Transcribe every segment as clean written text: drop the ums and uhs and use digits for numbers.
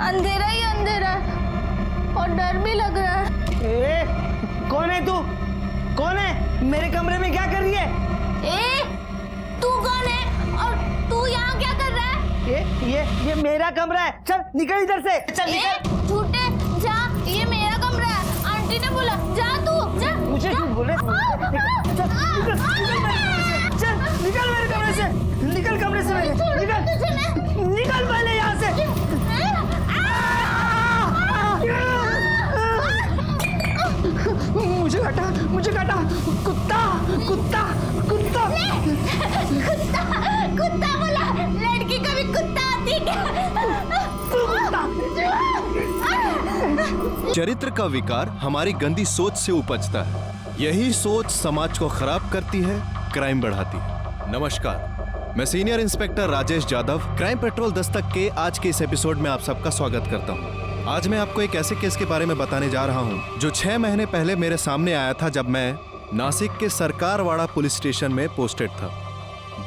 अंधेरा ही अंधेरा है और डर भी लग रहा है। कौन है तू? कौन है? मेरे कमरे में क्या कर रही है? तू कौन है और तू यहाँ क्या कर रहा है? ये मेरा कमरा है। चल निकल इधर से। चल निकल। झूठे जा, ये मेरा कमरा है। आंटी ने बोला जा, तू जा। मुझे क्यों बोले? चल निकल मेरे कमरे से। निकल कमरे से मेरे। निकल पहले यहाँ से। मुझे काटा कुत्ता कुत्ता कुत्ता कुत्ता बोला, लड़की कभी कुत्ता आती है क्या? चरित्र का विकार हमारी गंदी सोच से उपजता है। यही सोच समाज को खराब करती है, क्राइम बढ़ाती है। नमस्कार, मैं senior inspector Rajesh Jadhav crime petrol Dastak के आज के इस एपिसोड में आप सबका स्वागत करता हूँ। आज मैं आपको एक ऐसे केस के बारे में बताने जा रहा हूँ जो 6 महीने पहले मेरे सामने आया था, जब मैं नासिक के सरकारवाड़ा पुलिस स्टेशन में पोस्टेड था।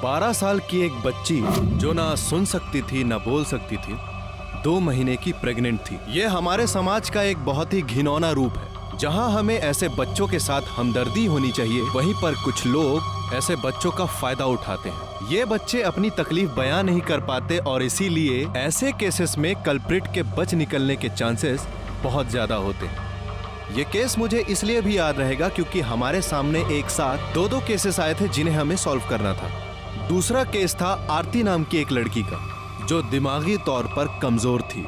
12 साल की एक बच्ची जो ना सुन सकती थी ना बोल सकती थी, 2 महीने की प्रेग्नेंट थी। ये हमारे समाज का एक बहुत ही घिनौना रूप है। जहां हमें ऐसे बच्चों के साथ हमदर्दी होनी चाहिए, वहीं पर कुछ लोग ऐसे बच्चों का फायदा उठाते हैं। ये बच्चे अपनी तकलीफ बयां नहीं कर पाते और इसीलिए ऐसे केसेस में कल्प्रिट के बच निकलने के चांसेस बहुत ज्यादा होते हैं। ये केस मुझे इसलिए भी याद रहेगा क्योंकि हमारे सामने एक साथ 2 केसेस आए थे जिन्हें हमें सॉल्व करना था। दूसरा केस था आरती नाम की एक लड़की का जो दिमागी तौर पर कमजोर थी।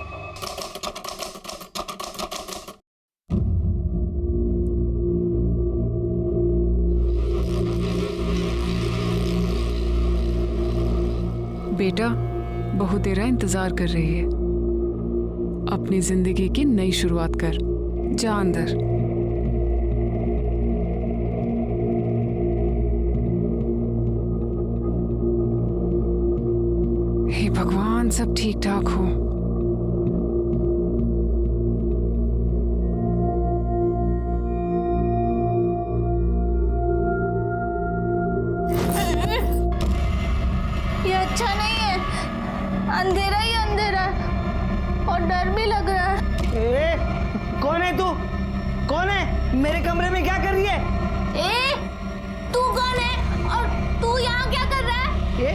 बेटा, बहु तेरा इंतजार कर रही है। अपनी जिंदगी की नई शुरुआत कर। जा अंदर। हे भगवान, सब ठीक ठाक हो। ये अच्छा नहीं है, अंधेरा ही अंधेरा है और डर भी लग रहा है। कौन है तू? कौन है? मेरे कमरे में क्या कर रही है? तू कौन है और तू यहाँ क्या कर रहा है?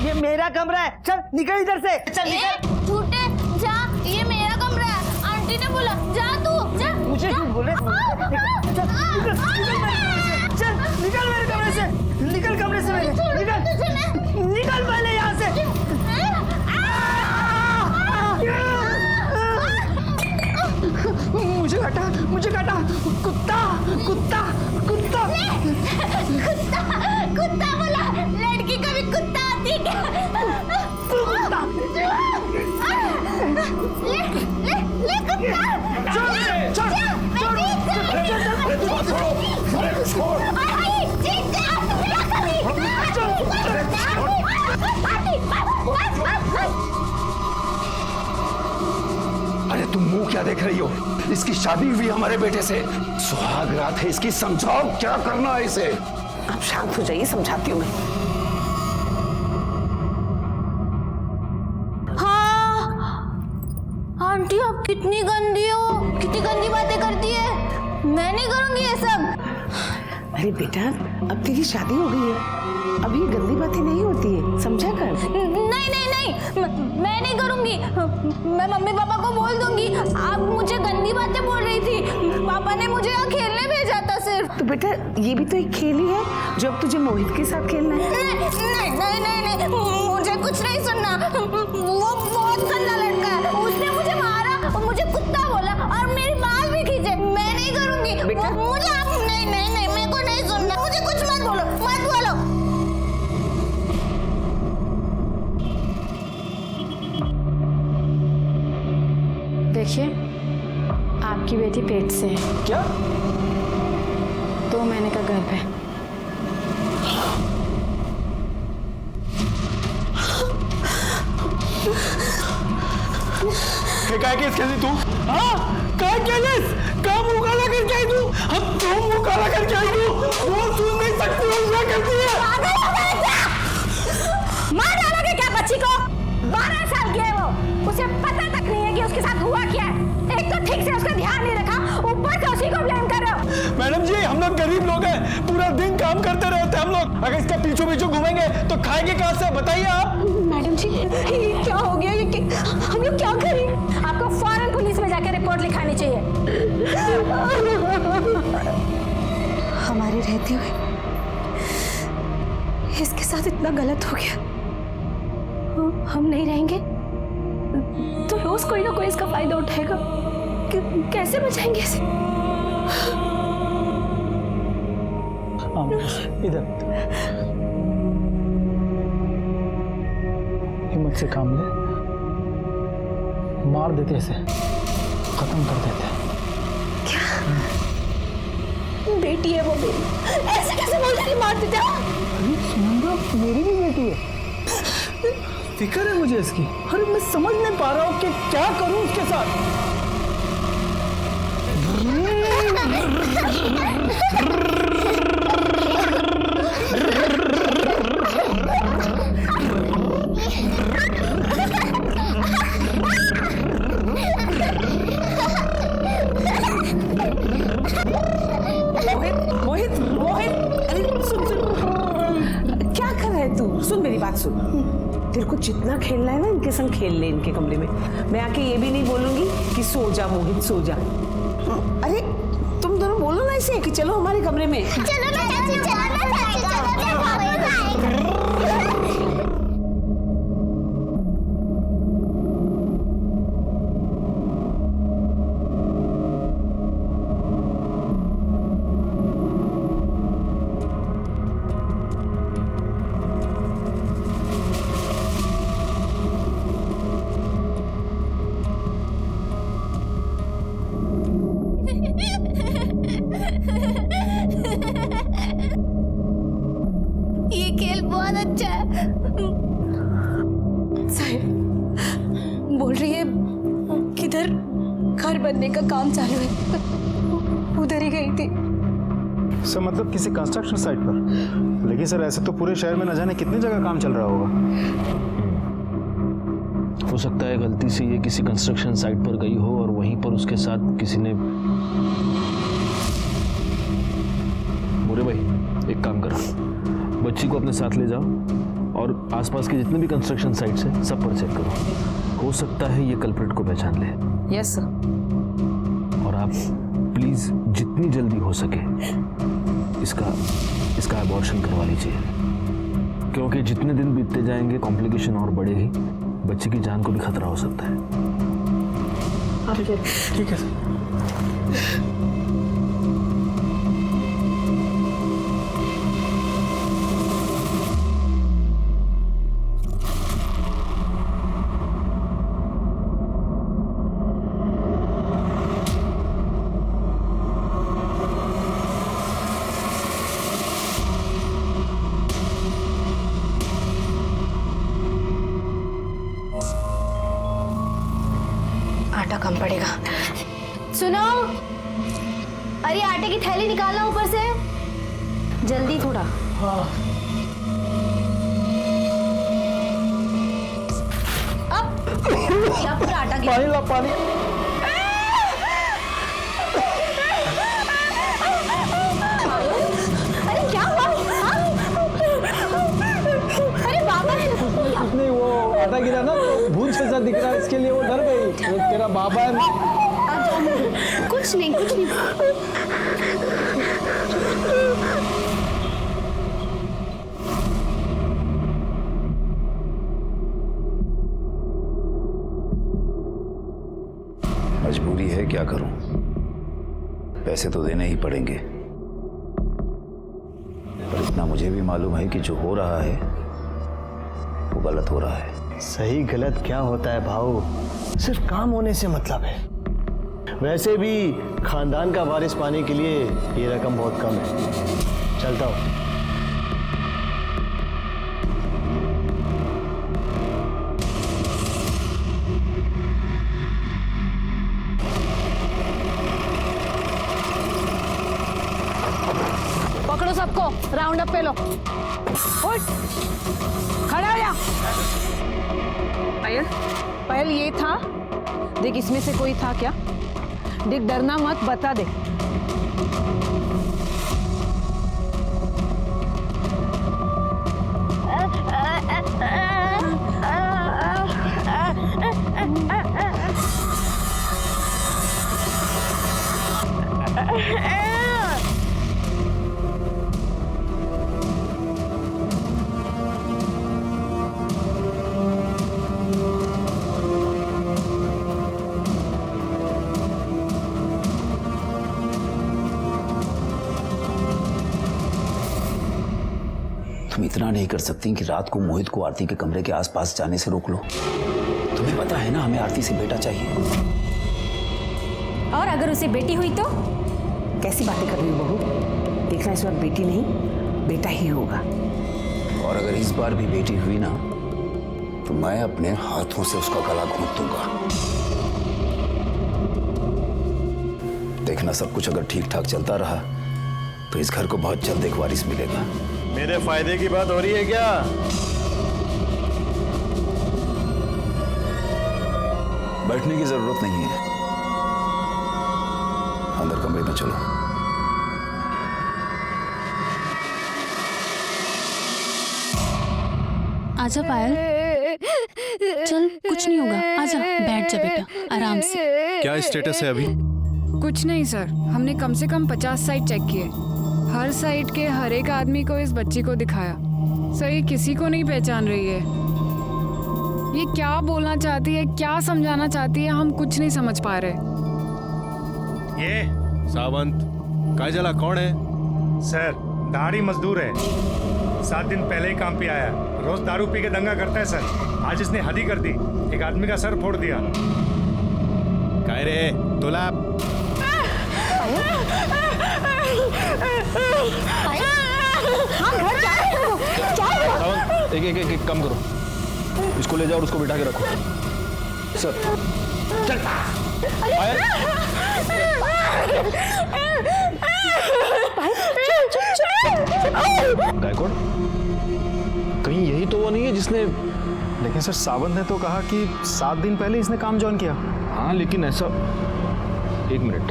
ये मेरा कमरा है। चल निकल इधर से। चल निकल। झूठे जा, ये मेरा कमरा है। आंटी ने बोला जा, तू जा। मुझे क्यों बोले? चल निकल मेरे कमरे से। निकल कमरे से मेरे। निकल पहले यहाँ से। मुझे काटा कुत्ता कुत्ता कुत्ता कुत्ता बोला, लड़की कभी कुत्ता आती है क्या? कुत्ता। ले कुत्ता। अरे तुम मुंह क्या देख रही हो? इसकी शादी हुई हमारे बेटे से, सुहाग रात है इसकी। समझाओ क्या करना है इसे। आप शांत हो जाइए, समझाती हूँ मैं। हाँ आंटी, आप कितनी गंदी हो, कितनी गंदी बातें करती है। मैं नहीं करूंगी ये सब। अरे बेटा, अब तेरी शादी हो गई है, अब ये गंदी बातें नहीं होती है, समझा कर। नहीं, मैं नहीं करूंगी। मैं मम्मी पापा को बोल दूंगी आप मुझे गंदी बातें बोल रही थी। पापा ने मुझे यहाँ खेलने भेजा था सिर्फ। तो बेटा, ये भी तो एक खेल ही है जो अब तुझे मोहित के साथ खेलना है। नहीं, मुझे कुछ नहीं सुनना। वो बहुत गंदा लड़का है। उसने मुझे मारा और मुझे कुत्ता बोला और मेरी बाल भी खींचे। मैं नहीं करूंगी बेटा। मुझे आप नहीं, मेरे को नहीं सुनना। मुझे कुछ मत बोलो, मत बोलो। देखिए, आपकी बेटी पेट से है। क्या? 2 महीने का गर्भ है। क्या केस खेली तू? हाँ, क्या केस? क्या मुंह काला करके आई तू? हम तू मुंह काला करके आई तू? वो सुन नहीं सकती हो, क्या करती है? मार डालोगे क्या बच्ची को? 12 साल की है वो, उसे पता तक नहीं है कि उसके उसके साथ हुआ क्या है? एक तो ठीक से उसका ध्यान नहीं रखा, ऊपर से उसी को ब्लेम कर रहे हो। मैडम जी, हम लोग गरीब लोग हैं, पूरा दिन काम करते रहते हैं हम लोग। अगर इसके पीछे पीछे घूमेंगे तो खाएंगे कहाँ से, बताइए आप। मैडम जी, ये क्या हो गया? हम लोग क्या करें? आपको फौरन पुलिस में जाकर रिपोर्ट लिखानी चाहिए। हमारे रहते हुए इसके साथ इतना गलत हो गया। हम नहीं रहेंगे तो रोज कोई ना कोई इसका फायदा उठाएगा। कैसे बचाएंगे इसे? इधर हिम्मत से काम ले, मार देते इसे, खत्म कर देते। बेटी है वो मेरी, ऐसे कैसे बोलते नहीं मार देते? मेरी भी बेटी है, फिक्र है मुझे इसकी। अरे मैं समझ नहीं पा रहा हूँ कि क्या करूँ उसके साथ। मोहित मोहित, अरे सुन सुन, क्या कर रहा है तू? सुन मेरी बात सुन, तेरे को जितना खेलना है ना इनके संग खेल ले, इनके कमरे में। मैं आके ये भी नहीं बोलूंगी कि सो जा मोहित सो जा। अरे तुम दोनों बोलो ना इसे कि चलो हमारे कमरे में। चलो ना चाची, चलो ना चाची, चलो ना। ये खेल बहुत अच्छा है। साहिब बोल रही है किधर घर बनने का काम चालू है, उधर ही गई थी। सर मतलब किसी कंस्ट्रक्शन साइट पर? लेकिन सर ऐसे तो पूरे शहर में न जाने कितनी जगह काम चल रहा होगा। हो सकता है गलती से ये किसी कंस्ट्रक्शन साइट पर गई हो और वहीं पर उसके साथ किसी ने। मोरे भाई एक काम करो, बच्ची को अपने साथ ले जाओ और आसपास के जितने भी कंस्ट्रक्शन साइट्स हैं सब पर चेक करो। हो सकता है ये कल्प्रिट को पहचान ले। Yes sir. और आप प्लीज जितनी जल्दी हो सके इसका अबॉर्शन करवा लीजिए, क्योंकि जितने दिन बीतते जाएंगे कॉम्प्लिकेशन और बढ़ेगी, बच्चे की जान को भी खतरा हो सकता है। ठीक है सर। आटा कम पड़ेगा। सुनो, अरे आटे की थैली निकालना ऊपर से, जल्दी थोड़ा। अब या पूरा आटा गिरा। पानी ला पानी। अरे क्या हुआ? अरे बाबा नहीं, वो आटा गिरा ना तो भूत जैसा दिख रहा है, इसके लिए वो डर गई। तेरा बाबा है। कुछ नहीं कुछ नहीं। मजबूरी है, क्या करूं, पैसे तो देने ही पड़ेंगे। पर इतना मुझे भी मालूम है कि जो हो रहा है वो गलत हो रहा है। सही गलत क्या होता है भाऊ, सिर्फ काम होने से मतलब है। वैसे भी खानदान का वारिस पाने के लिए ये रकम बहुत कम है। चलता हूँ। पकड़ो सबको, राउंड अप पे लो। उठ, खड़ा हो जा। पायल, पायल ये था देख इसमें से कोई था क्या? देख डरना मत, बता दे। तुम इतना नहीं कर सकती कि रात को मोहित को आरती के कमरे के आसपास जाने से रोक लो? तुम्हें पता है ना, हमें आरती से बेटा चाहिए। और अगर उसे बेटी हुई तो? कैसी बातें कर रही हो बहू? देखना इस बार बेटी नहीं बेटा ही होगा। और अगर इस बार भी बेटी हुई ना, तो मैं अपने हाथों से उसका गला घोंट दूंगा। देखना, सब कुछ अगर ठीक ठाक चलता रहा तो इस घर को बहुत जल्द एक वारिस मिलेगा। मेरे फायदे की बात हो रही है क्या? बैठने की जरूरत नहीं है, अंदर कमरे में चलो। आजा पायल, चल कुछ नहीं होगा, आजा बैठ जा बेटा आराम से। क्या स्टेटस है अभी? कुछ नहीं सर, हमने कम से कम 50 साइट चेक किए। हर साइट के हर एक आदमी को इस बच्ची को दिखाया। सही किसी को नहीं पहचान रही है। ये क्या बोलना चाहती है, क्या समझाना चाहती है, हम कुछ नहीं समझ पा रहे। ये सावंत काजला कौन है? सर दाढ़ी मजदूर है, 7 दिन पहले ही काम पे आया। रोज दारू पी के दंगा करता है सर। आज इसने हद ही कर दी, एक आदमी का सर फोड़ दिया। काय रे तुला? हम घर जा रहे हो, क्या हुआ? एक काम करो, इसको ले जाओ और उसको बिठा के रखो। सर चल गायकवाड़, कहीं यही तो वो नहीं है जिसने? लेकिन सर सावंत ने तो कहा कि 7 दिन पहले इसने काम ज्वाइन किया। हाँ लेकिन ऐसा, एक मिनट,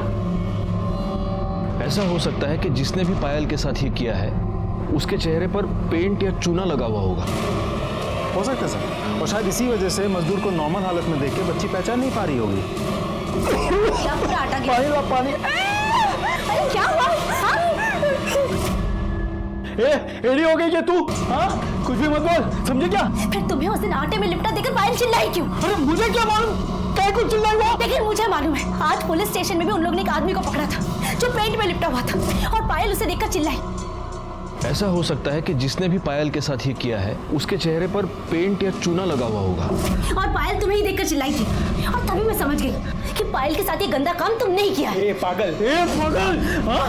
ऐसा हो सकता है कि जिसने भी पायल के साथ ये किया है उसके चेहरे पर पेंट या चूना लगा हुआ होगा। हो सकता है सर, और शायद इसी वजह से मजदूर को नॉर्मल हालत में देख के बच्ची पहचान नहीं पा रही होगी। क्या पूरा आटा गिरा? पानी अरे क्या हुआ? एड़ी हो गई क्या तू? हाँ कुछ भी मत बोल, समझे क्या? फिर तुम्हें उस दिन आटे में लिपटा देकर पायल चिल्लाई क्यों? अरे मुझे क्या मालूम क्या कुछ चिल्लाई हुआ? लेकिन मुझे मालूम है, आज पुलिस स्टेशन में भी उन लोगों ने एक आदमी को पकड़ा था जो पेंट में लिपटा हुआ था, और पायल उसे देखकर चिल्लाई। ऐसा हो सकता है कि जिसने भी पायल के साथ ये किया है उसके चेहरे पर पेंट या चूना लगा हुआ होगा। और पायल तुम्हें ही देखकर चिल्लाई थी, और तभी मैं समझ गई कि पायल के साथ ये गंदा काम तुमने ही किया है। ए पागल, हाँ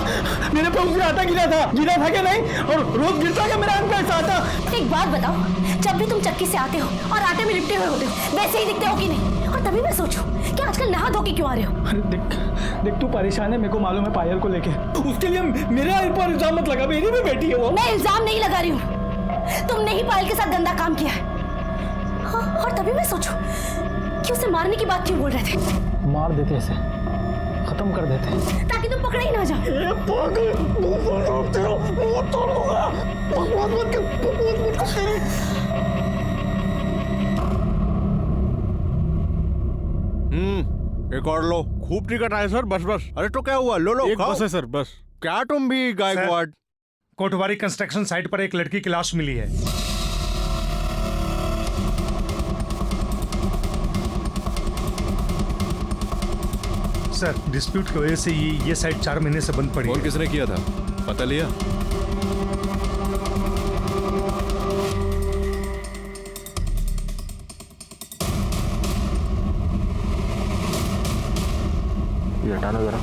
मेरे पे उसने आटा गिरा था क्या नहीं? और रोज गिरता क्या मेरा ऐसा आटा? एक बात बताओ, जब भी तुम चक्की से आते हो और आटे में लिपटे हुए होते हो, वैसे ही दिखते हो कि नहीं? और तभी मैं सोचूं कि आजकल नहा धो के क्यों आ रहे हो? अरे देख तू परेशान है, मेरे को मालूम है पायल को लेके। उसके लिए मेरे ऊपर इल्जाम मत लगा, मेरी भी बेटी है वो। मैं इल्जाम नहीं लगा रही हूँ, तुमने ही पायल के साथ गंदा काम किया है। हाँ, और तभी मैं सोचूं कि उसे मारने की बात क्यों बोल रहे थे? मार देते ऐसे, खत्म कर देते ताकि तुम पकड़े ही ना जाओ। एक और लो। खूब टिकट आए सर, बस बस। अरे तो क्या हुआ, लो लो एक खाओ। बस है सर, बस। क्या तुम भी गायकवाड़? कोटवारी कंस्ट्रक्शन साइट पर एक लड़की की लाश मिली है। सर डिस्प्यूट की वजह से ये साइट 4 महीने से बंद पड़ी और है। किसने किया था पता लिया? ये हटाना जरा।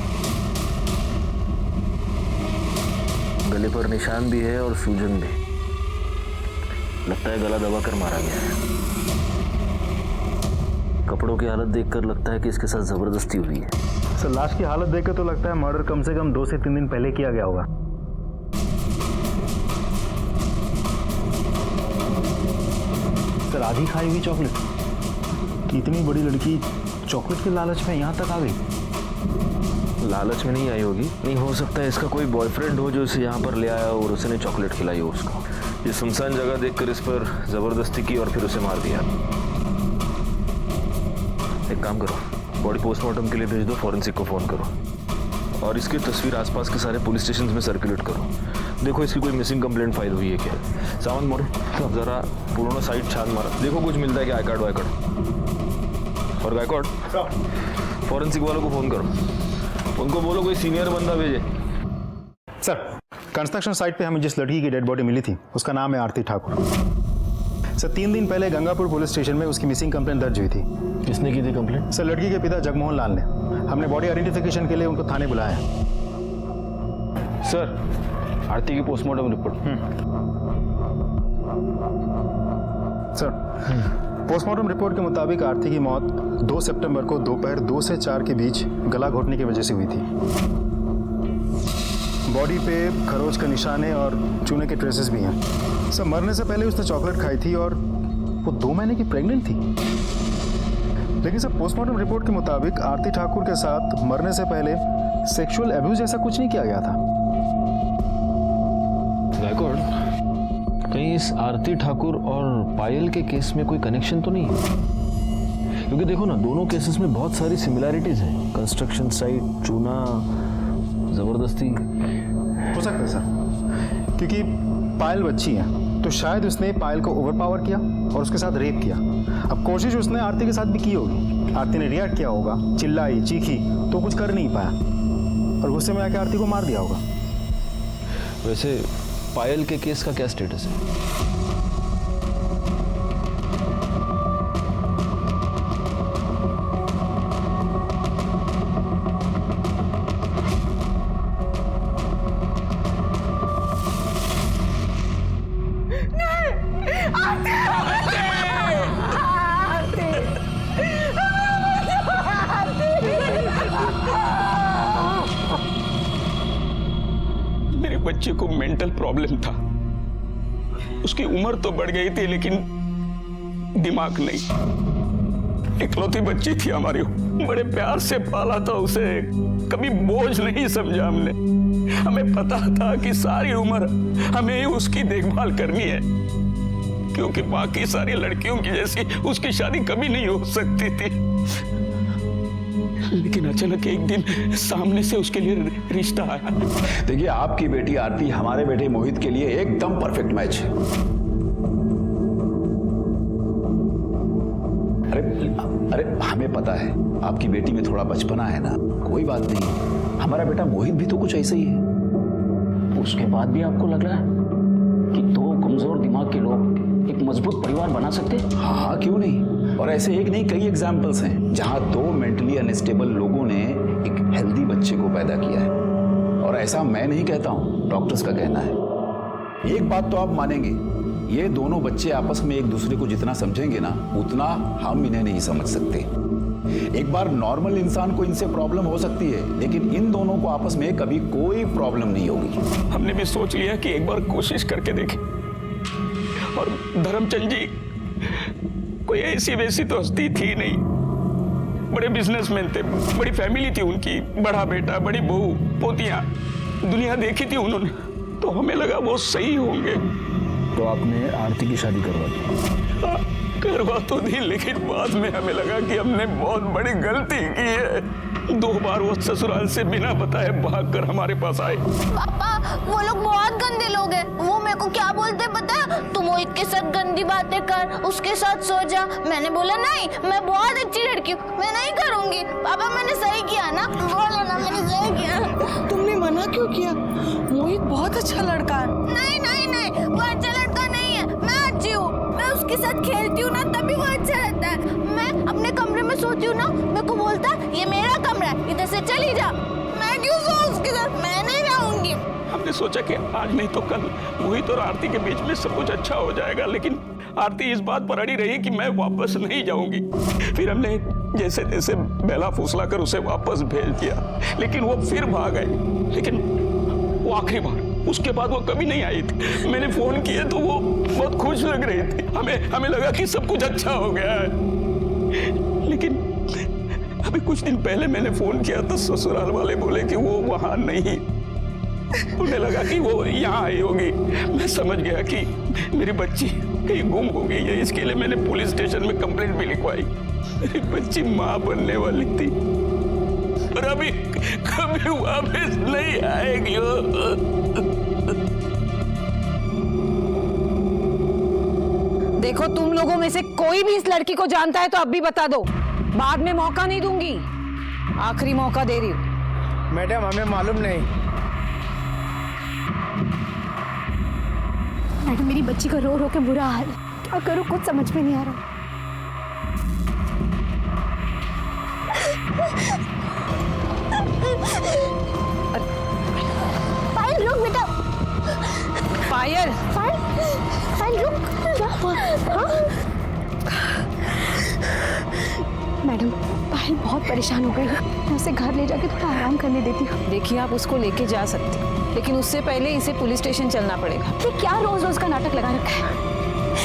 गले पर निशान भी है और सूजन भी। लगता है गला दबाकर मारा गया है। कपड़ों की हालत देखकर लगता है कि इसके साथ जबरदस्ती हुई है। सर लाश की हालत देखकर तो लगता है मर्डर कम से कम 2 से 3 दिन पहले किया गया होगा। सर आधी खाई हुई चॉकलेट कि इतनी बड़ी लड़की चॉकलेट के लालच में यहाँ तक आ गई? लालच में नहीं आई होगी, नहीं हो सकता है इसका कोई बॉयफ्रेंड हो जो इसे यहाँ पर ले आया और उसने चॉकलेट खिलाई हो उसको। ये सुनसान जगह देखकर इस पर जबरदस्ती की और फिर उसे मार दिया। एक काम करो, बॉडी पोस्टमार्टम के लिए भेज दो, फॉरेंसिक को फोन करो और इसकी तस्वीर आसपास के सारे पुलिस स्टेशन में सर्कुलेट करो। देखो इसकी कोई मिसिंग कंप्लेंट फाइल हुई है क्या। सावंत मोरे, अब जरा पूर्ण साइट छान मारा, देखो कुछ मिलता है क्या, आई कार्ड वाई कार्ड। और गायकवाड़, फॉरेंसिक वालों को फोन करो, उनको बोलो कोई सीनियर बंदा भेजे। सर, कंस्ट्रक्शन साइट पे हमें जिस लड़की की डेड बॉडी मिली थी उसका नाम है आरती ठाकुर। सर 3 दिन पहले गंगापुर पुलिस स्टेशन में उसकी मिसिंग कंप्लेंट दर्ज हुई थी। किसने की थी कंप्लेंट? सर लड़की के पिता जगमोहन लाल ने। हमने बॉडी आइडेंटिफिकेशन के लिए उनको थाने बुलाया है। सर, आरती की postmortem report. Sir postmortem report के मुताबिक आरती की मौत 2 सितंबर को दोपहर 2 से 4 के बीच गला घोटने की वजह से हुई थी। बॉडी पे खरोच का निशान है और चूने के ट्रेसेस भी हैं। सर मरने से पहले उसने चॉकलेट खाई थी और वो 2 महीने की प्रेग्नेंट थी। लेकिन सर पोस्टमार्टम रिपोर्ट के मुताबिक आरती ठाकुर के साथ मरने से पहले सेक्सुअल एब्यूज जैसा कुछ नहीं किया गया था। गायकवाड़, कहीं इस आरती ठाकुर और पायल के केस में कोई कनेक्शन तो नहीं है? क्योंकि देखो ना, दोनों केसेस में बहुत सारी सिमिलैरिटीज हैं। कंस्ट्रक्शन साइट, चूना, जबरदस्ती। हो सकता है सर, क्योंकि पायल बच्ची है तो शायद उसने पायल को ओवरपावर किया और उसके साथ रेप किया। अब कोशिश उसने आरती के साथ भी की होगी, आरती ने रिएक्ट किया होगा, चिल्लाई, चीखी तो कुछ कर नहीं पाया और गुस्से में आके आरती को मार दिया होगा। वैसे पायल के केस का क्या स्टेटस है? मेरे बच्चे को मेंटल प्रॉब्लम था, उसकी उम्र तो बढ़ गई थी लेकिन दिमाग नहीं। इकलौती बच्ची थी हमारी, बड़े प्यार से पाला था उसे, कभी बोझ नहीं समझा हमने। हमें पता था कि सारी उम्र हमें ही उसकी देखभाल करनी है, क्योंकि बाकी सारी लड़कियों की जैसी उसकी शादी कभी नहीं हो सकती थी। लेकिन अचानक एक दिन सामने से उसके लिए रिश्ता आया। देखिए, आपकी बेटी आरती हमारे बेटे मोहित के लिए एकदम परफेक्ट मैच है। अरे हमें पता है आपकी बेटी में थोड़ा बचपना है ना, कोई बात नहीं, हमारा बेटा मोहित भी तो कुछ ऐसे ही है। उसके बाद भी आपको लग रहा है कि 2 कमजोर दिमाग के लोग एक मजबूत परिवार बना सकते हैं? हाँ, क्यों नहीं। और ऐसे एक नहीं कई एग्जाम्पल्स हैं जहां 2 मेंटली अनस्टेबल लोगों ने एक हेल्दी बच्चे को पैदा किया है। और ऐसा मैं नहीं कहता हूं, डॉक्टर्स का कहना है। एक बात तो आप मानेंगे, ये दोनों बच्चे आपस में एक दूसरे को जितना समझेंगे ना, उतना हम इन्हें नहीं समझ सकते। एक बार नॉर्मल इंसान को इनसे प्रॉब्लम हो सकती है, लेकिन इन दोनों को आपस में कभी कोई प्रॉब्लम नहीं होगी। हमने भी सोच लिया कि एक बार कोशिश करके देखें। और धर्मचंद जी कोई ऐसी वैसी तो हस्ती थी नहीं, बड़े बिजनेसमैन थे, बड़ी फैमिली थी उनकी, बड़ा बेटा, बड़ी बहू, पोतियां, दुनिया देखी थी उन्होंने, तो हमें लगा वो सही होंगे। तो आपने आरती की शादी करवा दी? करवा तो दी, लेकिन बाद में हमें लगा कि हमने बहुत बड़ी गलती की है। 2 बार वो ससुराल से बिना बताए भागकर हमारे पास आए। पापा, वो लोग बहुत गंदे लोग हैं। वो मेरे को क्या बोलते पता है? तुम मोहित के साथ गंदी बातें कर, उसके साथ सो जा। मैंने बोला नहीं, मैं बहुत अच्छी लड़की हूँ, मैं नहीं करूँगी। पापा मैंने सही किया ना, बोलो ना मैंने सही किया। तुमने मना क्यों किया? मोहित बहुत अच्छा लड़का है। नहीं नहीं नहीं, वो अच्छा लड़का नहीं है, मैं अच्छी हूँ। मैं उसके साथ खेलती हूँ ना, तभी वो अच्छा रहता है। मैं अपने कमरे में सोती हूँ ना, मेरे को बोलता ये मेरा कमरा है, इधर से चली जा। मैं क्यों सोऊं उसके साथ? मैं नहीं रहूंगी। हमने सोचा कि आज नहीं तो कल मोहित और आरती के बीच में सब कुछ अच्छा हो जाएगा, लेकिन आरती इस बात पर अड़ी रही कि मैं वापस नहीं जाऊंगी। फिर हमने जैसे तैसे बेला फुसला कर उसे वापस भेज दिया, लेकिन वो फिर भाग गई। लेकिन वो आखिरी बार, उसके बाद वो कभी नहीं आई थी। मैंने फोन किए तो वो बहुत खुश लग रही थी। हमें लगा कि सब कुछ अच्छा हो गया है, अभी कुछ दिन पहले मैंने फोन किया तो ससुराल वाले बोले कि वो वहां नहीं, उन्हें लगा कि वो यहाँ आई होगी। मैं समझ गया कि मेरी बच्ची कहीं गुम हो गई है, इसके लिए मैंने पुलिस स्टेशन में कंप्लेंट भी लिखवाई। मेरी बच्ची माँ बनने वाली थी और अभी कभी वापस नहीं आएगी। देखो, तुम लोगों में से कोई भी इस लड़की को जानता है तो अब भी बता दो, बाद में मौका नहीं दूंगी। आखिरी मौका दे रही हूँ। मैडम हमें मालूम नहीं। मैडम मेरी बच्ची का रो रो के बुरा हाल, क्या करूं कुछ समझ में नहीं आ रहा। पायल रुक बेटा। पायल, पायल रुक। क्या हुआ? हाँ? मैडम पायल बहुत परेशान हो गई है, मैं उसे घर ले जाके थोड़ा आराम करने देती हूँ। देखिए आप उसको लेके जा सकती, लेकिन उससे पहले इसे पुलिस स्टेशन चलना पड़ेगा। ये क्या रोज रोज का नाटक लगा रखा है?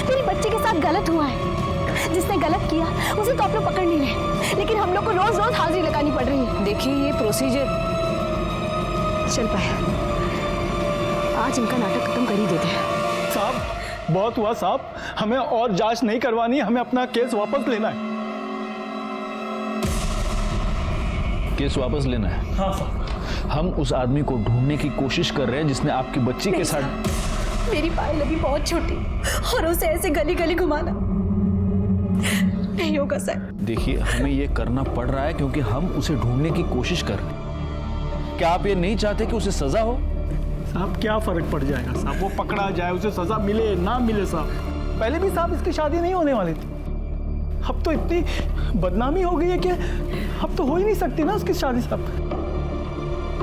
मेरी बच्ची के साथ गलत हुआ है, जिसने गलत किया उसे तो आप लोग पकड़ नहीं रहे, लेकिन हम लोग को रोज रोज हाजिरी लगानी पड़ रही है। देखिए ये प्रोसीजर। चल पाए, आज इनका नाटक खत्म कर ही देते हैं। साहब बहुत हुआ साहब, हमें और जांच नहीं करवानी है, हमें अपना केस वापस लेना है। केस वापस लेना है? हाँ साहब। हम उस आदमी को ढूंढने की कोशिश कर रहे हैं जिसने आपकी बच्ची के साथ। मेरी पायल अभी बहुत छोटी और उसे ऐसे गली गली घुमाना नहीं होगा सर। देखिए हमें ये करना पड़ रहा है क्योंकि हम उसे ढूंढने की कोशिश कर रहे हैं। क्या आप ये नहीं चाहते कि उसे सजा हो? साहब क्या फर्क पड़ जाएगा साहब, वो पकड़ा जाए, उसे सजा मिले ना मिले साहब। पहले भी साहब इसकी शादी नहीं होने वाली थी, अब तो इतनी बदनामी हो गई है कि अब तो हो ही नहीं सकती ना उसकी शादी साहब।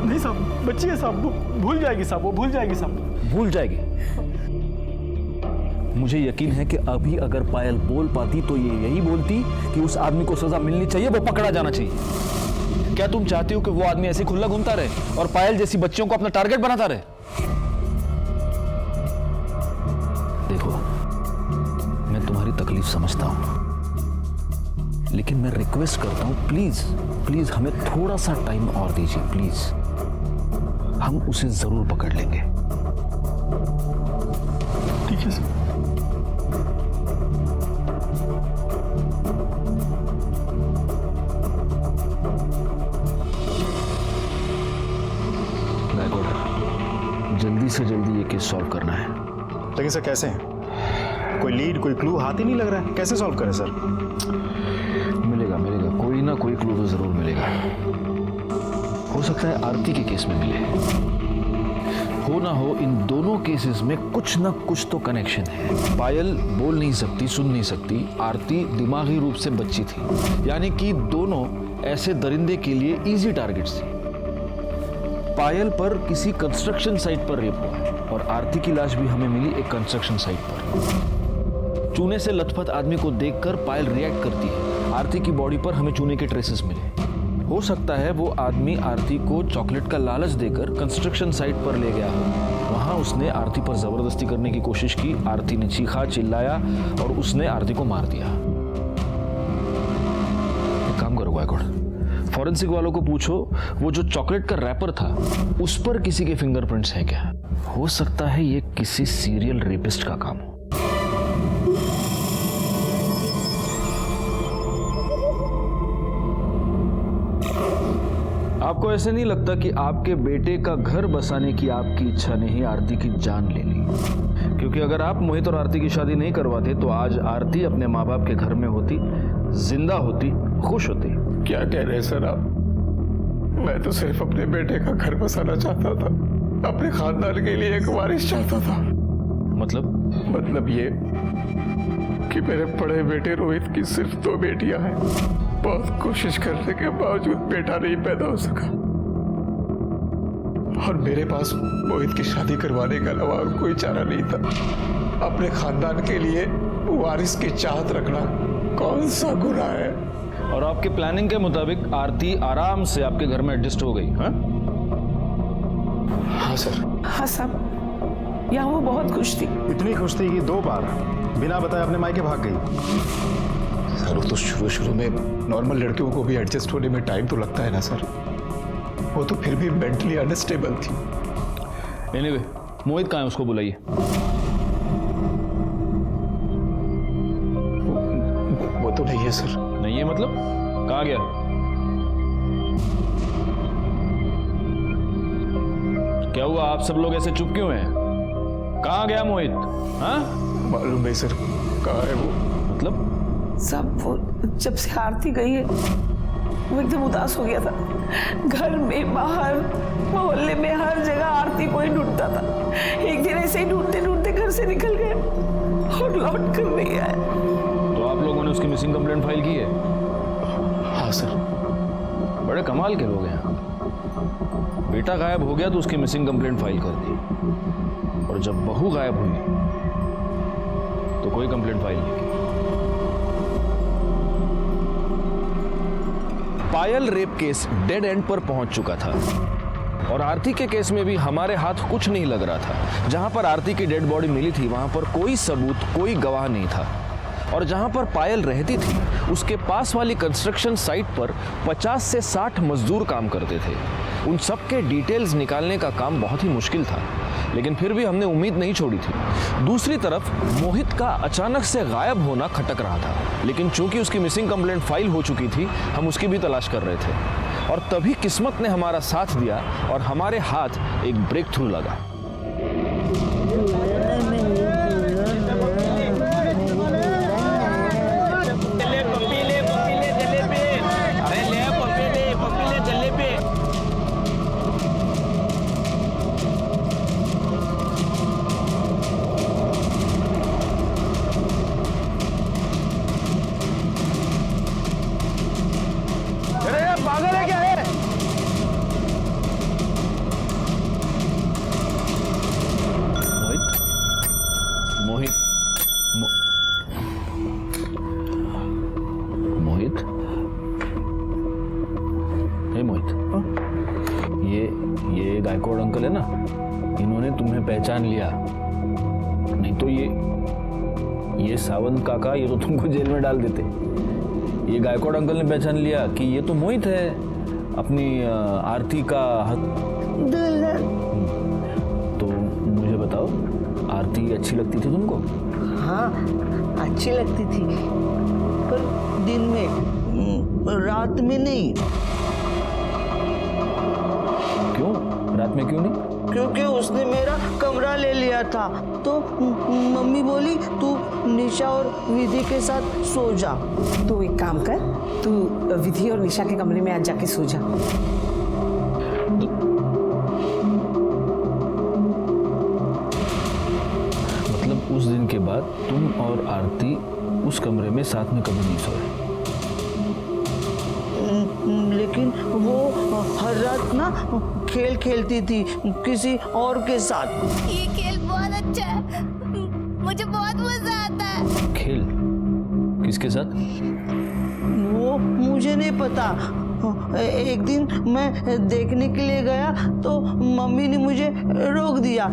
नहीं साहब, बच्ची है साहब, भूल जाएगी साहब, वो भूल जाएगी साहब। भूल जाएगी? मुझे यकीन है कि अभी अगर पायल बोल पाती तो ये यही बोलती कि उस आदमी को सजा मिलनी चाहिए, वो पकड़ा जाना चाहिए। क्या तुम चाहती हो कि वो आदमी ऐसे खुला घूमता रहे और पायल जैसी बच्चियों को अपना टारगेट बनाता रहे? देखो मैं तुम्हारी तकलीफ समझता हूं, लेकिन मैं रिक्वेस्ट करता हूं प्लीज प्लीज हमें थोड़ा सा टाइम और दीजिए प्लीज। हम उसे जरूर पकड़ लेंगे। ठीक है सर। जल्दी से जल्दी ये केस सॉल्व करना है। लेकिन सर कैसे? कोई लीड, कोई क्लू हाथ ही नहीं लग रहा है, कैसे सॉल्व करें सर? मिलेगा मिलेगा, कोई ना कोई क्लू तो जरूर मिलेगा। हो सकता है आरती के केस में मिले, हो ना हो इन दोनों केसेस में कुछ ना कुछ तो कनेक्शन है। पायल बोल नहीं सकती, सुन नहीं सकती, आरती दिमागी रूप से बच्ची थी, यानी कि दोनों ऐसे दरिंदे के लिए इजी टारगेट्स थे। पायल पर किसी कंस्ट्रक्शन साइट पर रेप हुआ है और आरती की लाश भी हमें मिली एक कंस्ट्रक्शन साइट पर। चूने से लथपथ आदमी को देखकर पायल रिएक्ट करती है, आरती की बॉडी पर हमें चूने के ट्रेसेस मिले। हो सकता है वो आदमी आरती को चॉकलेट का लालच देकर कंस्ट्रक्शन साइट पर ले गया हो, वहां उसने आरती पर जबरदस्ती करने की कोशिश की, आरती ने चीखा चिल्लाया और उसने आरती को मार दिया। एक काम करो गायकवाड़, फॉरेंसिक वालों को पूछो वो जो चॉकलेट का रैपर था उस पर किसी के फिंगरप्रिंट्स हैं क्या? हो सकता है ये किसी सीरियल रेपिस्ट का काम हो। आपको ऐसे नहीं लगता कि आपके बेटे का घर बसाने की आपकी इच्छा ने ही आरती की जान ले ली? क्योंकि अगर आप मोहित और आरती की शादी नहीं करवाते तो आज आरती अपने माँ बाप के घर में होती, जिंदा होती, खुश होती। क्या कह रहे हैं सर आप? मैं तो सिर्फ अपने बेटे का घर बसाना चाहता था, अपने खानदान के लिए एक वारिस चाहता था। मतलब ये कि मेरे बड़े बेटे रोहित की सिर्फ 2 बेटियां हैं। बहुत कोशिश करने के बावजूद बेटा नहीं पैदा हो सका और मेरे पास मोहित की शादी करवाने के अलावा और कोई चारा नहीं था। अपने खानदान के लिए वारिस की चाहत रखना कौन सा गुनाह है? और आपके प्लानिंग के मुताबिक आरती आराम से आपके घर में एडजस्ट हो गई? हाँ सर। हाँ साहब, यहाँ वो बहुत खुश थी। इतनी खुश थी कि 2 बार बिना बताए अपने मायके भाग गई। सर वो तो शुरू में नॉर्मल लड़कियों को भी एडजस्ट होने में टाइम तो लगता है ना सर। वो तो फिर भी मेंटली अनस्टेबल थी। एनीवे, मोहित कहाँ है, उसको बुलाइए। वो तो नहीं है सर। नहीं है मतलब? कहाँ गया? क्या हुआ, आप सब लोग ऐसे चुप क्यों हैं? कहाँ गया मोहित? हाँ मालूम नहीं सर, कहाँ है वो? मतलब सब वो जब से आरती गई है वो एकदम उदास हो गया था। घर में, बाहर, मोहल्ले में, हर जगह आरती को ही ढूंढता था। एक दिन ऐसे ही ढूंढते ढूंढते घर से निकल गए और लौट कर नहीं आए। तो आप लोगों ने उसकी मिसिंग कंप्लेंट फाइल की है? हाँ सर। बड़े कमाल के लोग हैं। बेटा गायब हो गया तो उसकी मिसिंग कंप्लेंट फाइल कर दी, और जब बहू गायब हुई तो कोई कंप्लेंट फाइल नहीं की। पायल रेप केस डेड एंड पर पहुंच चुका था, और आरती के केस में भी हमारे हाथ कुछ नहीं लग रहा था। जहां पर आरती की डेड बॉडी मिली थी वहां पर कोई सबूत, कोई गवाह नहीं था, और जहां पर पायल रहती थी उसके पास वाली कंस्ट्रक्शन साइट पर 50 से 60 मजदूर काम करते थे। उन सब के डिटेल्स निकालने का काम बहुत ही मुश्किल था, लेकिन फिर भी हमने उम्मीद नहीं छोड़ी थी। दूसरी तरफ मोहित का अचानक से गायब होना खटक रहा था, लेकिन चूंकि उसकी मिसिंग कंप्लेंट फाइल हो चुकी थी, हम उसकी भी तलाश कर रहे थे। और तभी किस्मत ने हमारा साथ दिया और हमारे हाथ एक ब्रेक थ्रू लगा। ये गायकवाड़ अंकल है ना, इन्होंने तुम्हें पहचान लिया, नहीं तो ये सावंत काका ये तो तुमको जेल में डाल देते। ये गायकवाड़ अंकल ने पहचान लिया कि ये तो मोहित है, अपनी आरती का तो मुझे बताओ, आरती अच्छी लगती थी तुमको? हाँ अच्छी लगती थी, पर दिन में, रात में नहीं। क्यों? रात में क्यों नहीं? क्योंकि उसने मेरा कमरा ले लिया था, तो मम्मी बोली तू निशा और विधि के साथ सो जा। तू एक काम कर, तू विधि और निशा के कमरे में आज जाके सो जा। मतलब उस दिन के बाद तुम और आरती उस कमरे में साथ में कभी नहीं सोए? लेकिन वो हर रात ना खेल खेलती थी किसी और के साथ। ये खेल बहुत अच्छा है, मुझे बहुत मजा आता है। खेल? किसके साथ? वो मुझे नहीं पता। एक दिन मैं देखने के लिए गया तो मम्मी ने मुझे रोक दिया,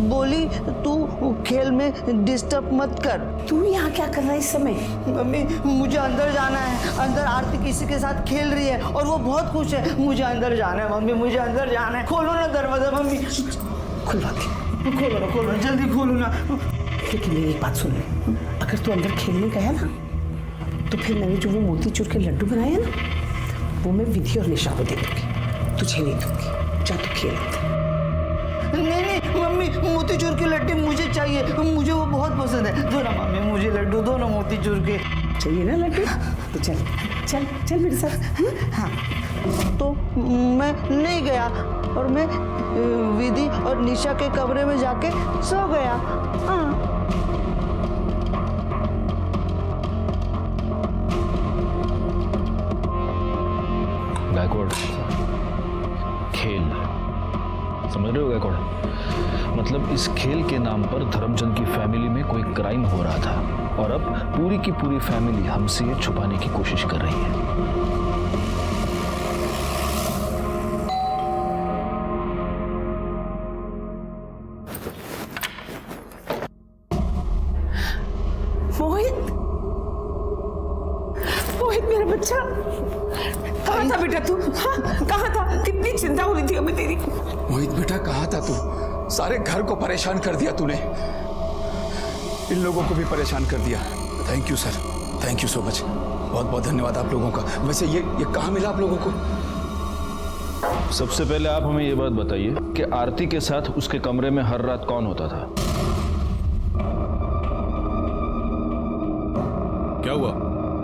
बोली तू खेल में डिस्टर्ब मत कर। तू यहाँ क्या कर रहा है इस समय? मम्मी मुझे अंदर जाना है, अंदर आरती किसी के साथ खेल रही है और वो बहुत खुश है। मुझे अंदर जाना है मम्मी, मुझे अंदर जाना है। खोलो ना दरवाजा मम्मी। खुलवा के खोलो ना, जल्दी खोलो ना। लेकिन मेरी एक बात सुन ले, अगर तू अंदर खेलने गया ना तो फिर मैंने जो वो मोतीचूर के लड्डू बनाए हैं ना, वो मैं विधि और निशा को दे दूंगी, तुझे नहीं दूंगी। जा तू खेल। नहीं मम्मी, मोतीचूर के लड्डू मुझे चाहिए, मुझे वो बहुत पसंद है। दो ना मम्मी मुझे लड्डू, दो ना मोतीचूर के। चाहिए ना लड्डू? तो चल चल चल मेरे साथ। हाँ तो मैं नहीं गया और मैं विधि और निशा के कमरे में जाके सो गया। हाँ गायकवाड़, खेल समझ रहे हो गायकवाड़? मतलब इस खेल के नाम पर धर्मचंद की फैमिली में कोई क्राइम हो रहा था, और अब पूरी की पूरी फैमिली हमसे ये छुपाने की कोशिश कर रही है। मोहित, अच्छा, कहाँ था बेटा तू? हाँ, कहाँ था? कितनी चिंता हो रही थी हमें तेरी। मोहित बेटा कहाँ था तू? सारे घर को परेशान कर दिया तूने, इन लोगों को भी परेशान कर दिया। Thank you sir, thank you so much, बहुत बहुत धन्यवाद आप लोगों का। वैसे ये कहाँ मिला आप लोगों को? सबसे पहले आप हमें ये बात बताइए कि आरती के साथ उसके कमरे में हर रात कौन होता था? क्या हुआ?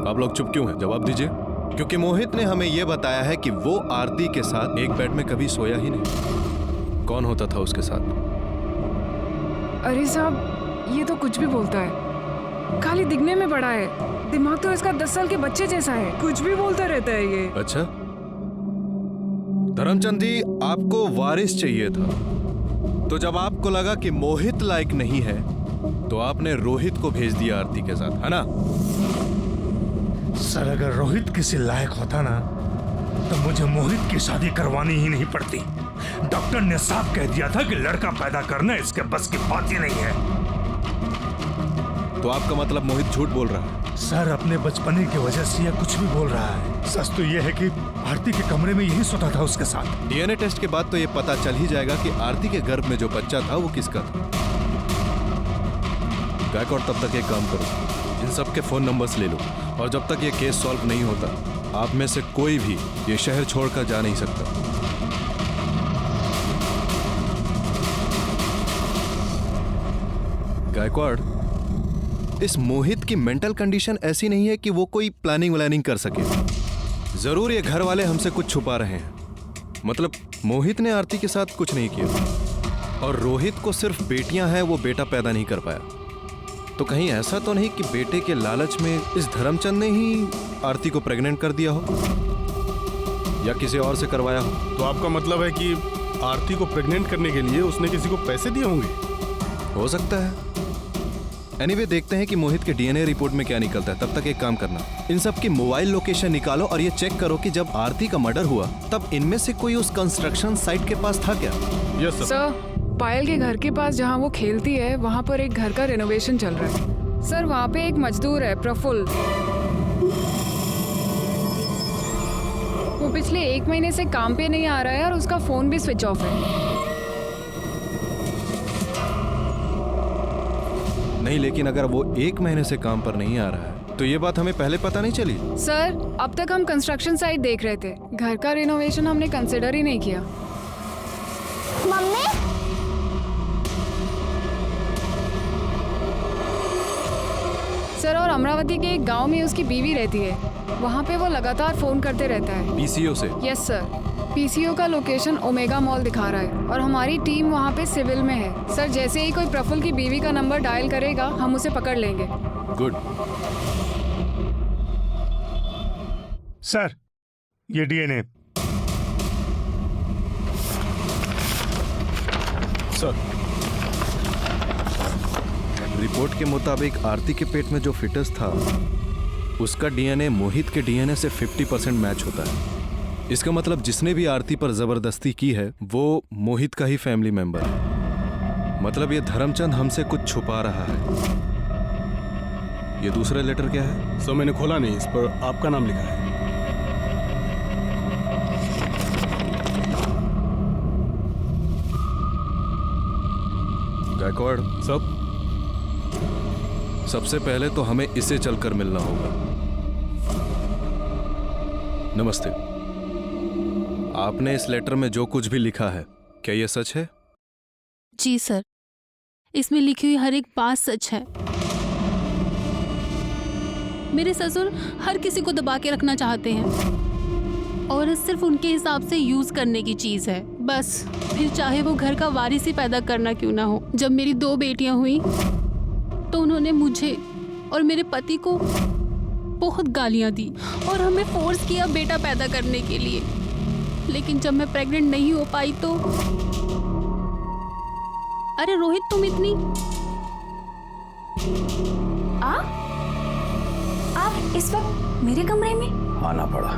आप लोग चुप क्यों हैं? जवाब दीजिए। क्योंकि मोहित ने हमें यह बताया है कि वो आरती के साथ एक बेड में कभी सोया ही नहीं। कौन होता था उसके साथ? अरे साहब, ये तो कुछ भी बोलता है, खाली दिखने में बड़ा है, दिमाग तो इसका 10 साल के बच्चे जैसा है, कुछ भी बोलता रहता है ये। अच्छा, धर्मचंद जी, आपको वारिस चाहिए था, तो जब आपको लगा कि मोहित लायक नहीं है तो आपने रोहित को भेज दिया आरती के साथ, है ना? सर, अगर रोहित किसी लायक होता ना तो मुझे मोहित की शादी करवानी ही नहीं पड़ती। डॉक्टर ने साफ कह दिया था कि लड़का पैदा करना इसके बस की बात ही नहीं है। तो आपका मतलब मोहित झूठ बोल रहा है? सर, अपने बचपने की वजह से यह कुछ भी बोल रहा है। सच तो यह है कि आरती के कमरे में यही सोता था उसके साथ। डीएनए टेस्ट के बाद तो ये पता चल ही जाएगा कि आरती के गर्भ में जो बच्चा था वो किसका था। गायकवाड़, तब तक एक काम करो, इन सब के फोन नंबर्स ले लो, और जब तक ये केस सॉल्व नहीं होता आप में से कोई भी ये शहर छोड़कर जा नहीं सकता। गायकवाड़, इस मोहित की मेंटल कंडीशन ऐसी नहीं है कि वो कोई प्लानिंग व्लानिंग कर सके। जरूर ये घर वाले हमसे कुछ छुपा रहे हैं। मतलब मोहित ने आरती के साथ कुछ नहीं किया, और रोहित को सिर्फ बेटियां हैं, वो बेटा पैदा नहीं कर पाया। तो कहीं ऐसा तो नहीं कि बेटे के लालच में इस धर्मचंद ने ही आरती को प्रेग्नेंट कर दिया हो, या किसी और से करवाया हो? तो आपका मतलब है कि आरती को प्रेग्नेंट करने के लिए उसने किसी को पैसे दिए होंगे? हो सकता है। एनीवे, देखते हैं कि मोहित के डीएनए रिपोर्ट में क्या निकलता है। तब तक एक काम करना, इन सब की मोबाइल लोकेशन निकालो और ये चेक करो कि जब आरती का मर्डर हुआ तब इनमें से कोई उस कंस्ट्रक्शन साइट के पास था क्या? यस सर, पायल के घर के पास जहाँ वो खेलती है वहाँ पर एक घर का रेनोवेशन चल रहा है। सर, वहाँ पे एक मजदूर है, प्रफुल्ल। वो पिछले 1 महीने से काम पे नहीं आ रहा है और उसका फोन भी स्विच ऑफ है। नहीं, लेकिन अगर वो 1 महीने से काम पर नहीं आ रहा है तो ये बात हमें पहले पता नहीं चली। सर, अब तक हम कंस्ट्रक्शन साइट देख रहे थे, घर का रिनोवेशन हमने कंसिडर ही नहीं किया। मम्मी, सर, और अमरावती के एक गांव में उसकी बीवी रहती है, वहाँ पे वो लगातार फोन करते रहता है। पीसीओ से? यस सर, पीसीओ का लोकेशन ओमेगा मॉल दिखा रहा है और हमारी टीम वहाँ पे सिविल में है। सर, जैसे ही कोई प्रफुल्ल की बीवी का नंबर डायल करेगा हम उसे पकड़ लेंगे। गुड। सर, ये डीएनए। सर, रिपोर्ट के मुताबिक आरती के पेट में जो फिटस था उसका डीएनए मोहित के डीएनए से 50% मैच होता है। इसका मतलब जिसने भी आरती पर जबरदस्ती की है वो मोहित का ही फैमिली मेंबर है। मतलब ये धर्मचंद हमसे कुछ छुपा रहा है। ये दूसरा लेटर क्या है? सर, मैंने खोला नहीं, इस पर आपका नाम लिखा है। गायकवाड़, सबसे पहले तो हमें इसे चलकर मिलना होगा। नमस्ते। आपने इस लेटर में जो कुछ भी लिखा है क्या ये सच है? जी सर, इसमें लिखी हुई हर एक बात सच है। मेरे ससुर हर किसी को दबा के रखना चाहते हैं और सिर्फ उनके हिसाब से यूज करने की चीज है बस, फिर चाहे वो घर का वारिस ही पैदा करना क्यों ना हो। जब मेरी 2 बेटियां हुई तो उन्होंने मुझे और मेरे पति को बहुत गालियां दी और हमें फोर्स किया बेटा पैदा करने के लिए। लेकिन जब मैं प्रेग्नेंट नहीं हो पाई तो अरे रोहित, तुम इतनी आप इस वक्त मेरे कमरे में? आना पड़ा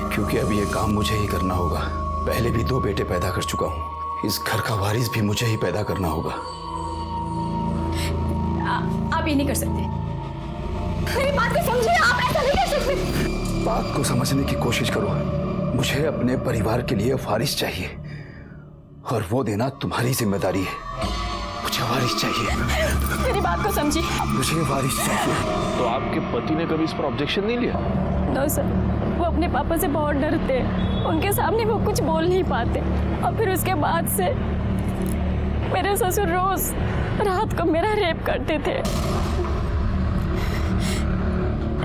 क्योंकि अब ये काम मुझे ही करना होगा। पहले भी 2 बेटे पैदा कर चुका हूँ, इस घर का वारिस भी मुझे ही पैदा करना होगा। आप ये नहीं कर सकते। मेरी बात को समझिए, आप ऐसा नहीं कर सकते। बात को समझने की कोशिश करो। मुझे अपने परिवार के लिए वारिस चाहिए और वो देना तुम्हारी जिम्मेदारी है। मुझे वारिस चाहिए। मेरी बात को समझिए। मुझे वारिस चाहिए। तो आपके पति ने कभी इस पर ऑब्जेक्शन नहीं लिया? नो सर, वो अपने पापा से बहुत डरते हैं, उनके सामने वो कुछ बोल नहीं पाते। और फिर उसके बाद से मेरे ससुर रोज रात को मेरा रेप करते थे।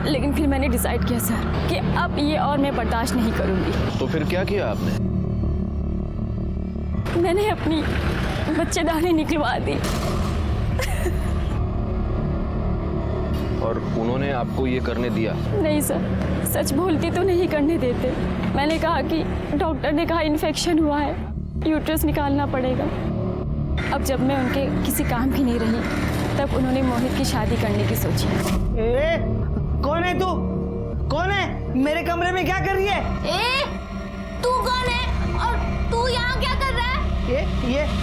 लेकिन फिर मैंने डिसाइड किया सर कि अब ये और मैं बर्दाश्त नहीं करूंगी। तो फिर क्या किया आपने? मैंने अपनी बच्चेदानी निकलवा दी। और उन्होंने आपको ये करने दिया? नहीं सर, सच बोलती तो नहीं करने देते। मैंने कहा कि डॉक्टर ने कहा इन्फेक्शन हुआ है, यूट्रस निकालना पड़ेगा। अब जब मैं उनके किसी काम की नहीं रही तब उन्होंने मोहित की शादी करने की सोची। कौन है तू? कौन है? मेरे कमरे में क्या कर रही है? तू कौन है और तू यहाँ क्या कर रहा है?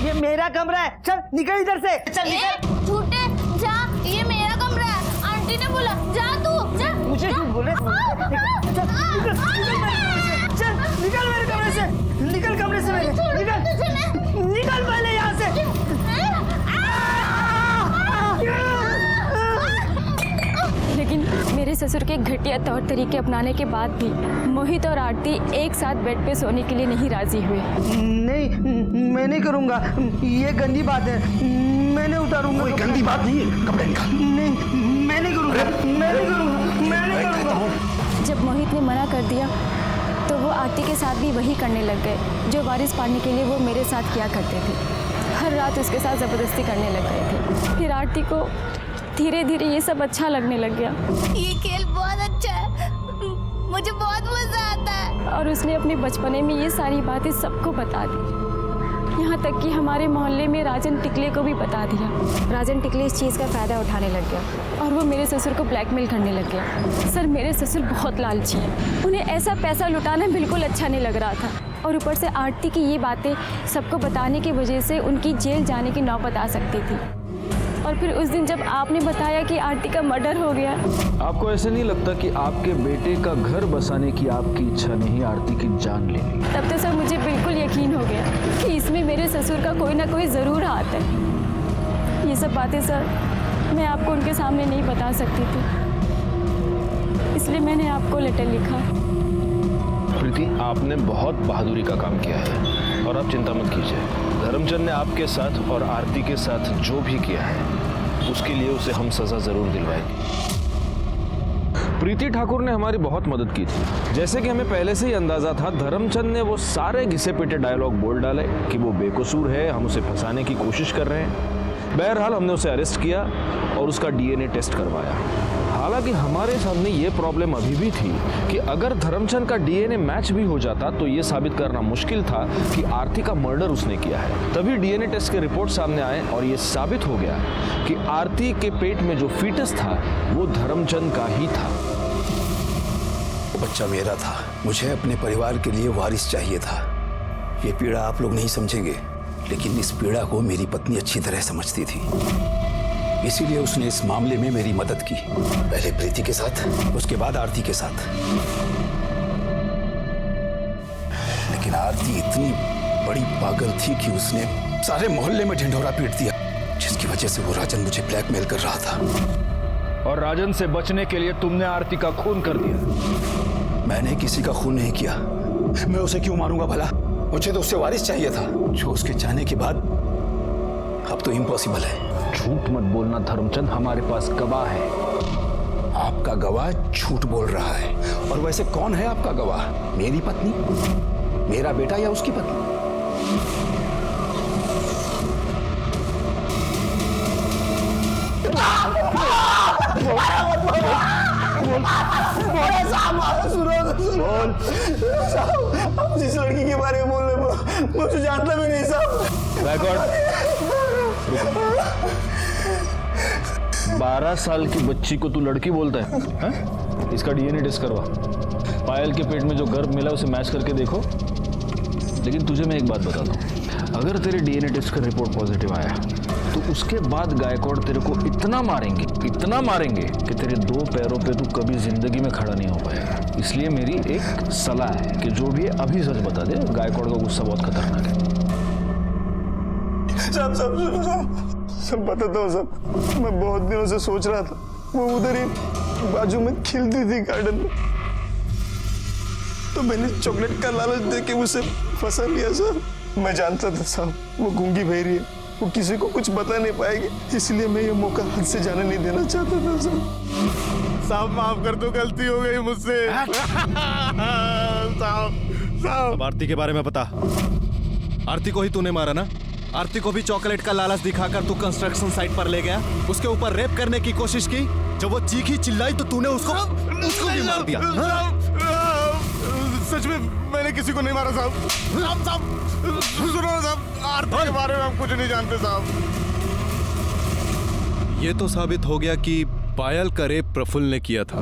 ये मेरा कमरा है। चल निकल इधर से। चल निकल। झूठे, जा, ये मेरा कमरा है। आंटी ने बोला जा तू जा। मुझे क्यों बोले? चल निकल मेरे कमरे से। निकल कमरे से मेरे। निकल पहले यहाँ से। लेकिन मेरे ससुर के घटिया तौर तरीके अपनाने के बाद भी मोहित और आरती एक साथ बेड पे सोने के लिए नहीं राजी हुए। नहीं, मैं नहीं करूँगा। ये गंदी बात है। मैं नहीं उतारूंगा। कोई गंदी बात नहीं है। कपड़े निकाल। नहीं, मैं नहीं करूँगा। मैं नहीं करूँगा। मैं नहीं करूँगा। जब मोहित ने मना कर दिया तो वो आरती के साथ भी वही करने लग गए जो वारिस पाने के लिए वो मेरे साथ किया करते थे। हर रात उसके साथ ज़बरदस्ती करने लग गए थे। फिर आरती को धीरे धीरे ये सब अच्छा लगने लग गया। ये खेल बहुत अच्छा है, मुझे बहुत मजा आता है। और उसने अपने बचपने में ये सारी बातें सबको बता दी, यहाँ तक कि हमारे मोहल्ले में राजन टिकले को भी बता दिया। राजन टिकले इस चीज़ का फ़ायदा उठाने लग गया और वो मेरे ससुर को ब्लैकमेल करने लग गया। सर, मेरे ससुर बहुत लालची हैं, उन्हें ऐसा पैसा लुटाना बिल्कुल अच्छा नहीं लग रहा था। और ऊपर से आरती की ये बातें सबको बताने की वजह से उनकी जेल जाने की नौबत आ सकती थी। और फिर उस दिन जब आपने बताया कि आरती का मर्डर हो गया। आपको ऐसे नहीं लगता कि आपके बेटे का घर बसाने की आपकी इच्छा नहीं आरती की जान लेनी? तब तो सर मुझे बिल्कुल यकीन हो गया कि इसमें मेरे ससुर का कोई ना कोई ज़रूर हाथ है। ये सब बातें सर मैं आपको उनके सामने नहीं बता सकती थी, इसलिए मैंने आपको लेटर लिखा। प्रीति, आपने बहुत बहादुरी का काम किया है और आप चिंता मत कीजिए। धर्मचंद ने आपके साथ और आरती के साथ जो भी किया है उसके लिए उसे हम सजा जरूर दिलवाएंगे। प्रीति ठाकुर ने हमारी बहुत मदद की थी। जैसे कि हमें पहले से ही अंदाजा था, धर्मचंद ने वो सारे घिसे पिटे डायलॉग बोल डाले कि वो बेकसूर है, हम उसे फंसाने की कोशिश कर रहे हैं। बहरहाल हमने उसे अरेस्ट किया और उसका डीएनए टेस्ट करवाया। हालांकि हमारे सामने ये प्रॉब्लम अभी भी थी कि अगर धर्मचंद का डीएनए मैच भी हो जाता तो ये साबित करना मुश्किल था कि आरती का मर्डर उसने किया है। तभी डीएनए टेस्ट के रिपोर्ट सामने आए और ये साबित हो गया कि आरती के पेट में जो फीटस था वो धर्मचंद का ही था। बच्चा मेरा था, मुझे अपने परिवार के लिए वारिस चाहिए था। ये पीड़ा आप लोग नहीं समझेंगे, लेकिन इस पीड़ा को मेरी पत्नी अच्छी तरह समझती थी, इसीलिए उसने इस मामले में मेरी मदद की। पहले प्रीति के साथ, उसके बाद आरती के साथ। लेकिन आरती इतनी बड़ी पागल थी कि उसने सारे मोहल्ले में ढिंढोरा पीट दिया, जिसकी वजह से वो राजन मुझे ब्लैकमेल कर रहा था। और राजन से बचने के लिए तुमने आरती का खून कर दिया। मैंने किसी का खून नहीं किया। मैं उसे क्यों मारूंगा भला? मुझे तो उससे वारिस चाहिए था, जो उसके जाने के बाद अब तो इम्पॉसिबल है। झूठ मत बोलना धर्मचंद, हमारे पास गवाह है। आपका गवाह झूठ बोल रहा है। और वैसे कौन है आपका गवाह? मेरी पत्नी, मेरा बेटा या उसकी पत्नी? आप जिस लड़की के बारे में बोल रहे हो मुझे जानता भी नहीं साहब। 12 साल की बच्ची को तू लड़की बोलता है, हा? इसका डीएनए टेस्ट करवा। पायल के पेट में जो गर्भ मिला उसे मैच करके देखो। लेकिन तुझे मैं एक बात बताता हूँ, अगर तेरे डीएनए टेस्ट का रिपोर्ट पॉजिटिव आया तो उसके बाद गायकवाड़ तेरे को इतना मारेंगे कि तेरे दो पैरों पे तू कभी जिंदगी में खड़ा नहीं हो पाएगा। इसलिए मेरी एक सलाह है कि जो भी है अभी सच बता दे। गायकवाड़ का गुस्सा बहुत खतरनाक है। सब बताता हूँ सब। मैं बहुत दिनों से सोच रहा था, वो उधर ही बाजू में खिलती थी गार्डन में, तो मैंने चॉकलेट का लालच देके उसे फंसा लिया साहब। मैं जानता था साहब वो गूंगी बहरी है, वो किसी को कुछ बता नहीं पाएगी, इसलिए मैं ये मौका हाथ से जाने नहीं देना चाहता था साहब। साहब माफ कर दो, गलती हो गई मुझसे। अब आरती के बारे में बता। आरती को ही तूने मारा ना? आरती को भी चॉकलेट का लालच दिखाकर तू कंस्ट्रक्शन साइट पर ले गया, उसके ऊपर रेप करने की कोशिश की। जब वो चीखी चिल्लाई तो तूने उसको भी मार दिया। सच में मैंने किसी को नहीं मारा साहब। सुनो साहब, आरती के बारे में हम कुछ नहीं जानते साहब। ये तो साबित हो गया कि पायल का रेप प्रफुल्ल ने किया था।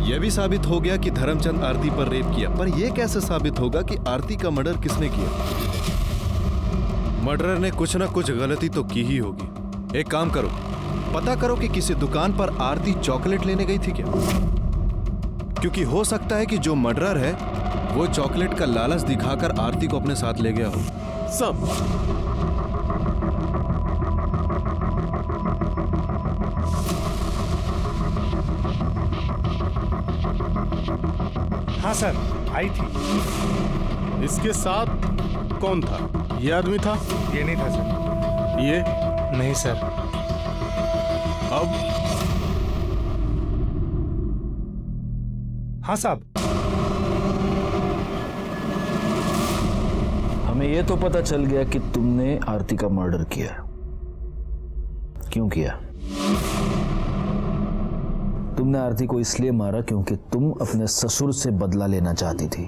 यह भी साबित हो गया कि धर्मचंद आरती पर रेप किया, पर यह कैसे साबित होगा कि आरती का मर्डर किसने किया? मर्डरर ने कुछ ना कुछ गलती तो की ही होगी। एक काम करो, पता करो कि किसी दुकान पर आरती चॉकलेट लेने गई थी क्या, क्योंकि हो सकता है कि जो मर्डरर है वो चॉकलेट का लालच दिखाकर आरती को अपने साथ ले गया हो। सब हाँ सर, आई थी। इसके साथ कौन था? ये आदमी था? ये नहीं था सर। ये नहीं सर। अब हाँ साहब, हमें यह तो पता चल गया कि तुमने आरती का मर्डर किया। क्यों किया? तुमने आरती को इसलिए मारा क्योंकि तुम अपने ससुर से बदला लेना चाहती थी।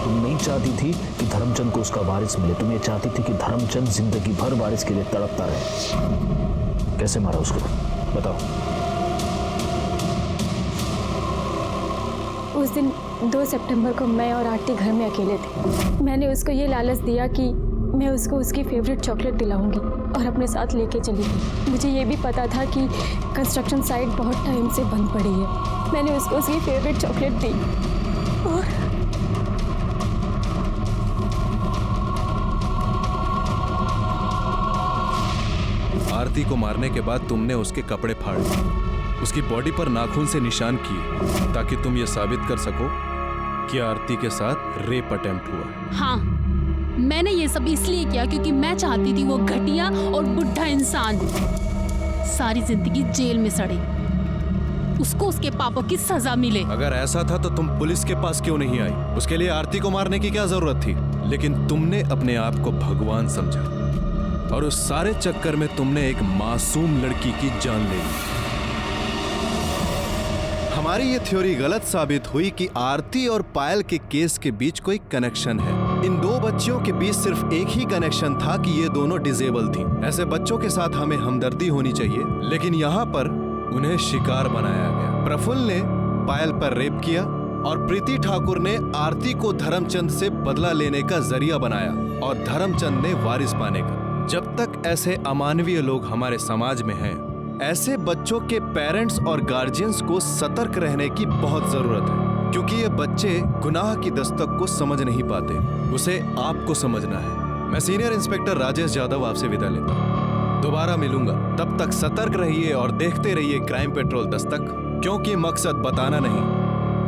तुम नहीं चाहती थी कि धर्मचंद को उसका वारिस मिले, तुम ये चाहती थी कि धर्मचंद जिंदगी भर वारिस के लिए तड़पता रहे। कैसे मारा उसको, बताओ। उस दिन 2 सितंबर को मैं और आरती घर में अकेले थे। मैंने उसको ये लालच दिया कि मैं उसको उसकी फेवरेट चॉकलेट दिलाऊंगी और अपने साथ लेके चली गई। मुझे ये भी पता था कि कंस्ट्रक्शन साइट बहुत टाइम से बंद पड़ी है। मैंने उसको उसकी फेवरेट चॉकलेट दी और आरती को मारने के बाद तुमने उसके कपड़े फाड़े, उसकी बॉडी पर नाखून से निशान किए, ताकि तुम ये साबित कर सको कि आरती के साथ रेप अटेम्प्ट हुआ। हाँ, मैंने ये सब इसलिए किया क्योंकि मैं चाहती थी वो घटिया और बुढ़ा इंसान सारी जिंदगी जेल में सड़े, उसको उसके पापों की सजा मिले। अगर ऐसा था तो तुम पुलिस के पास क्यों नहीं आई? उसके लिए आरती को मारने की क्या जरूरत थी? लेकिन तुमने अपने आप को भगवान समझा और उस सारे चक्कर में तुमने एक मासूम लड़की की जान ले ली। हमारी ये थ्योरी गलत साबित हुई कि आरती और पायल के केस के बीच कोई कनेक्शन है। इन दो बच्चियों के बीच सिर्फ एक ही कनेक्शन था कि ये दोनों डिसेबल थी। ऐसे बच्चों के साथ हमें हमदर्दी होनी चाहिए, लेकिन यहाँ पर उन्हें शिकार बनाया गया। प्रफुल्ल ने पायल पर रेप किया और प्रीति ठाकुर ने आरती को धर्मचंद से बदला लेने का जरिया बनाया और धर्मचंद ने वारिस पाने का। जब तक ऐसे अमानवीय लोग हमारे समाज में हैं, ऐसे बच्चों के पेरेंट्स और गार्जियंस को सतर्क रहने की बहुत जरूरत है, क्योंकि ये बच्चे गुनाह की दस्तक को समझ नहीं पाते, उसे आपको समझना है। मैं सीनियर इंस्पेक्टर राजेश यादव आपसे विदा लेता हूँ। दोबारा मिलूंगा, तब तक सतर्क रहिए और देखते रहिए क्राइम पेट्रोल दस्तक, क्योंकि मकसद बताना नहीं,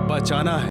बचाना है।